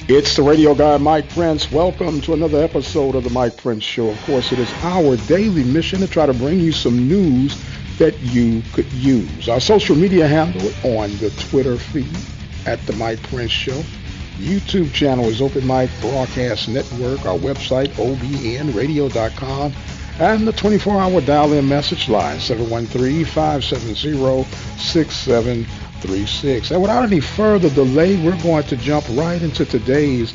It's the radio guy, Mike Prince. Welcome to another episode of the Mike Prince Show. Of course, it is our daily mission to try to bring you some news that you could use. Our social media handle on the Twitter feed at the Mike Prince Show. YouTube channel is Open Mic Broadcast Network. Our website, obnradio.com. And the 24-hour dial-in message line, 713-570-6736. And without any further delay, we're going to jump right into today's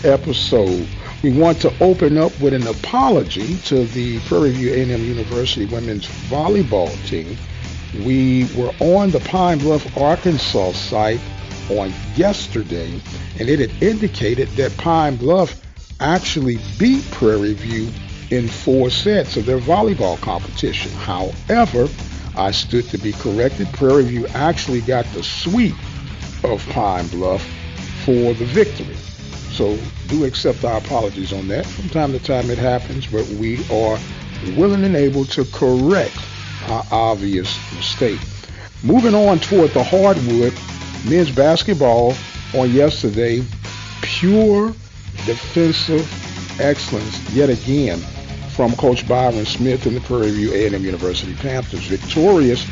episode. We want to open up with an apology to the Prairie View A&M University women's volleyball team. We were on the Pine Bluff, Arkansas site on yesterday, and it had indicated that Pine Bluff actually beat Prairie View in 4 sets of their volleyball competition. However, I stood to be corrected. Prairie View actually got the sweep of Pine Bluff for the victory. So do accept our apologies on that. From time to time it happens, but we are willing and able to correct our obvious mistake. Moving on toward the hardwood, men's basketball on yesterday, pure defensive excellence yet again from Coach Byron Smith and the Prairie View A&M University Panthers, victorious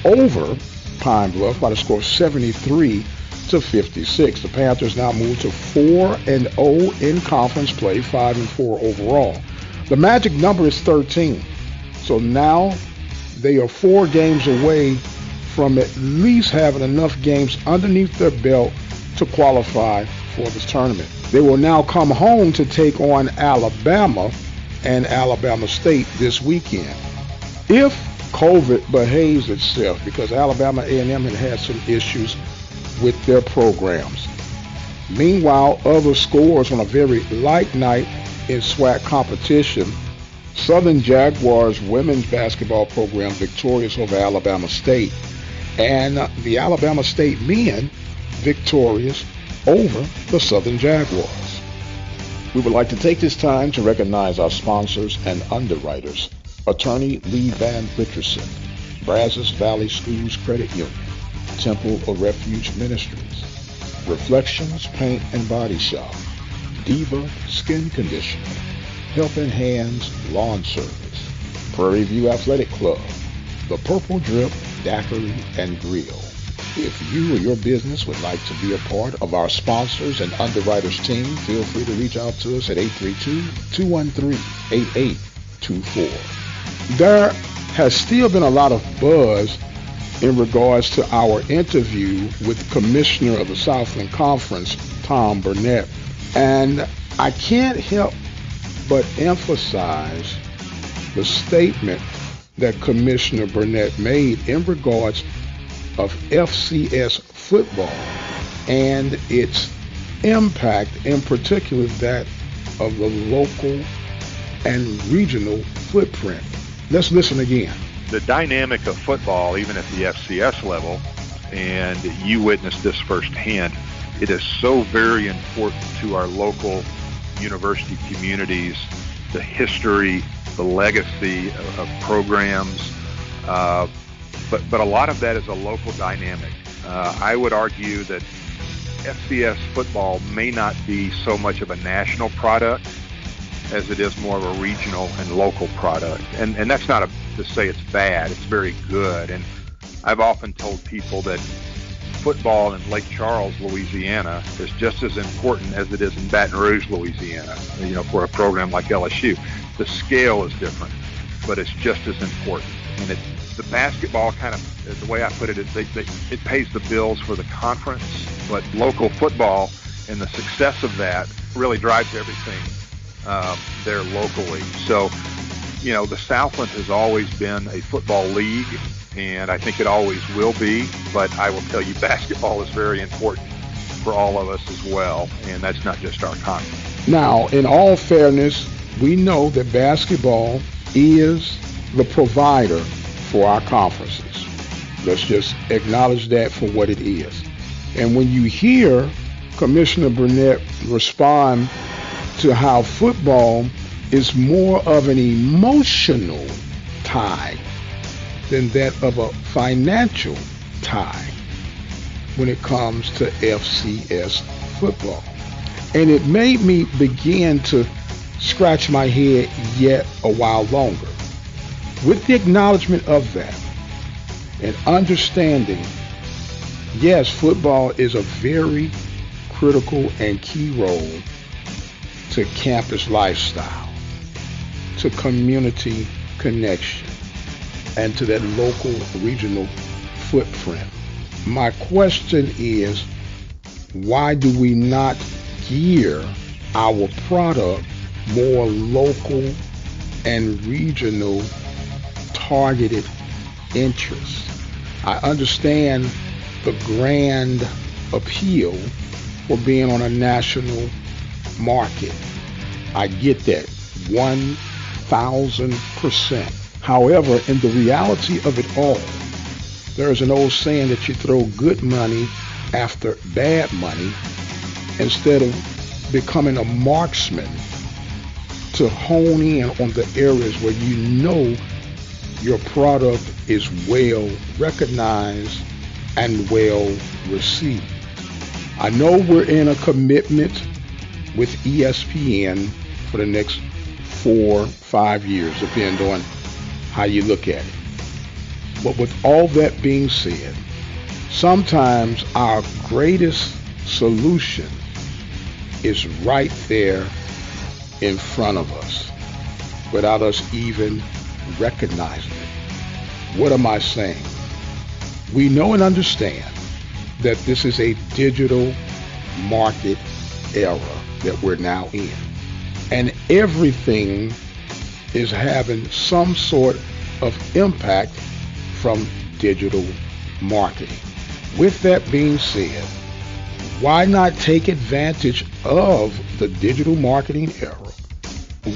over Pine Bluff by the score of 73-56. The Panthers now move to 4-0 in conference play, 5-4 overall. The magic number is 13. So now they are 4 games away from at least having enough games underneath their belt to qualify for this tournament. They will now come home to take on Alabama and Alabama State this weekend. If COVID behaves itself, because Alabama A&M had some issues with their programs. Meanwhile, other scores on a very light night in SWAC competition, Southern Jaguars women's basketball program victorious over Alabama State, and the Alabama State men victorious over the Southern Jaguars. We would like to take this time to recognize our sponsors and underwriters. Attorney Lee Van Richardson, Brazos Valley Schools Credit Union, Temple of Refuge Ministries, Reflections Paint and Body Shop, Diva Skin Conditioner, Helping Hands Lawn Service, Prairie View Athletic Club, The Purple Drip Daiquiri and Grill. If you or your business would like to be a part of our sponsors and underwriters team, feel free to reach out to us at 832-213-8824. There has still been a lot of buzz in regards to our interview with Commissioner of the Southland Conference, Tom Burnett. And I can't help but emphasize the statement that Commissioner Burnett made in regards of FCS football and its impact, in particular that of the local and regional footprint. Let's listen again. The dynamic of football, even at the FCS level, and you witnessed this firsthand, it is so very important to our local university communities, the history, the legacy of programs, but a lot of that is a local dynamic. I would argue that FCS football may not be so much of a national product as it is more of a regional and local product. And that's not to say it's bad. It's very good. And I've often told people that football in Lake Charles, Louisiana is just as important as it is in Baton Rouge, Louisiana, for a program like LSU. The scale is different, but it's just as important. And the basketball kind of, the way I put it, is it pays the bills for the conference, but local football and the success of that really drives everything there locally. So, the Southland has always been a football league, and I think it always will be, but I will tell you basketball is very important for all of us as well, and that's not just our conference. Now, in all fairness, we know that basketball is the provider for our conferences. Let's just acknowledge that for what it is. And when you hear Commissioner Burnett respond to how football is more of an emotional tie than that of a financial tie when it comes to FCS football. And it made me begin to scratch my head yet a while longer. With the acknowledgement of that and understanding, yes, football is a very critical and key role to campus lifestyle, to community connection, and to that local regional footprint. My question is, why do we not gear our product more local and regional targeted interests? I understand the grand appeal for being on a national market. I get that 1,000%. However, in the reality of it all, there's an old saying that you throw good money after bad money instead of becoming a marksman to hone in on the areas where you know your product is well recognized and well received. I know we're in a commitment with ESPN for the next 4-5 years, depending on how you look at it. But with all that being said, sometimes our greatest solution is right there in front of us without us even recognizing it. What am I saying? We know and understand that this is a digital market era that we're now in. And everything is having some sort of impact from digital marketing. With that being said, why not take advantage of the digital marketing era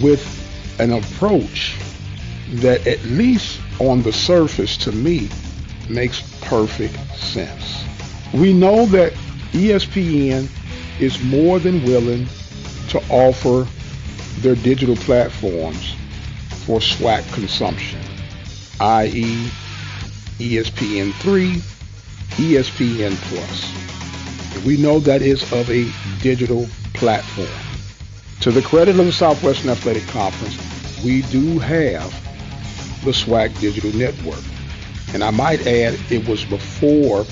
with an approach that, at least on the surface, to me, makes perfect sense? We know that ESPN is more than willing to offer their digital platforms for SWAC consumption, i.e. ESPN3, ESPN Plus. We know that is of a digital platform. To the credit of the Southwestern Athletic Conference, we do have the SWAC digital network. And I might add, it was before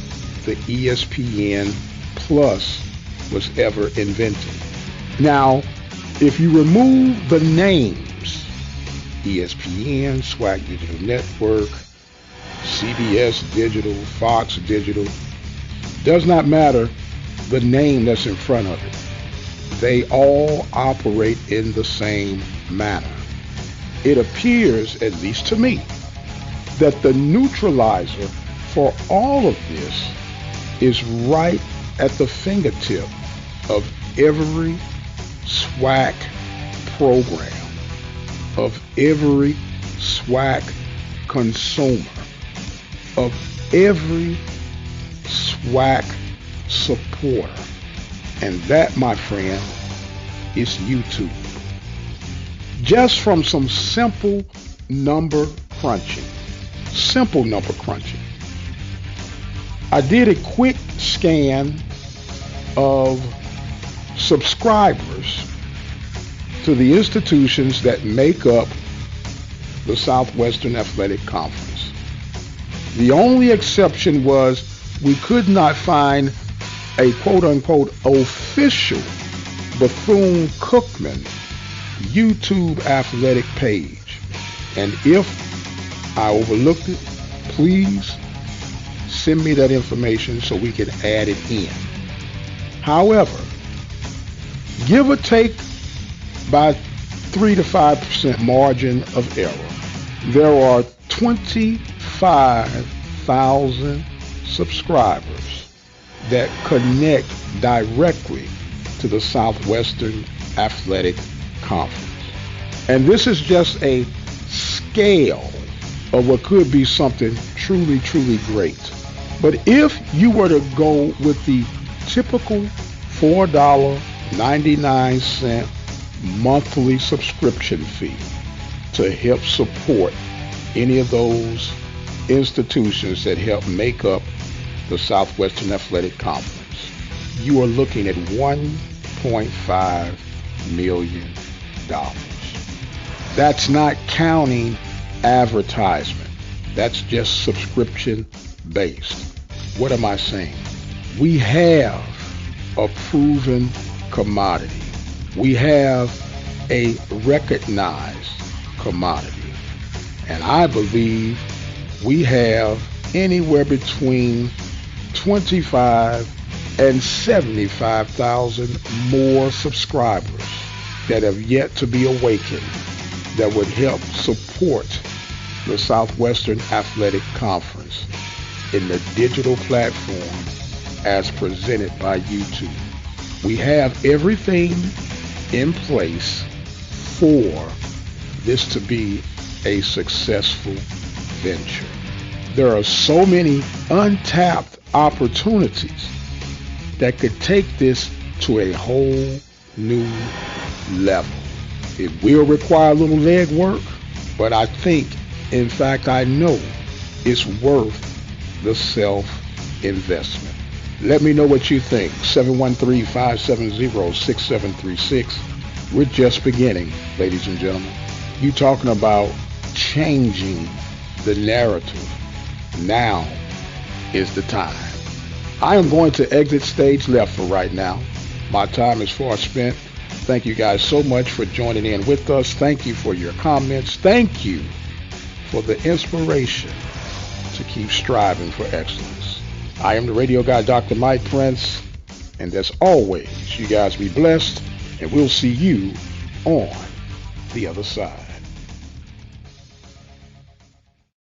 the ESPN Plus was ever invented. Now, if you remove the names, ESPN, SWAC Digital Network, CBS Digital, Fox Digital, does not matter the name that's in front of it. They all operate in the same manner. It appears, at least to me, that the neutralizer for all of this is right at the fingertip of every SWAC program, of every SWAC consumer, of every SWAC supporter. And that, my friend, is YouTube. Just from some simple number crunching, I did a quick scan of subscribers to the institutions that make up the Southwestern Athletic Conference. The only exception was we could not find a quote-unquote official Bethune-Cookman YouTube athletic page. And if I overlooked it, please send me that information so we can add it in. However, give or take by 3 to 5% margin of error, there are 25,000 subscribers that connect directly to the Southwestern Athletic Conference. And this is just a scale of what could be something truly, truly great. But if you were to go with the typical $4.99 monthly subscription fee to help support any of those institutions that help make up the Southwestern Athletic Conference, you are looking at $1.2 $2.5 million. That's not counting advertisement. That's just subscription based. What am I saying? We have a proven commodity. We have a recognized commodity. And I believe we have anywhere between 25 and 75,000 more subscribers that have yet to be awakened that would help support the Southwestern Athletic Conference in the digital platform as presented by YouTube. We have everything in place for this to be a successful venture. There are so many untapped opportunities that could take this to a whole new level. It will require a little leg work, but I think, in fact, I know it's worth the self-investment. Let me know what you think. 713-570-6736. We're just beginning, ladies and gentlemen. You talking about changing the narrative. Now is the time. I am going to exit stage left for right now. My time is far spent. Thank you guys so much for joining in with us. Thank you for your comments. Thank you for the inspiration to keep striving for excellence. I am the radio guy, Dr. Mike Prince. And as always, you guys be blessed, and we'll see you on the other side.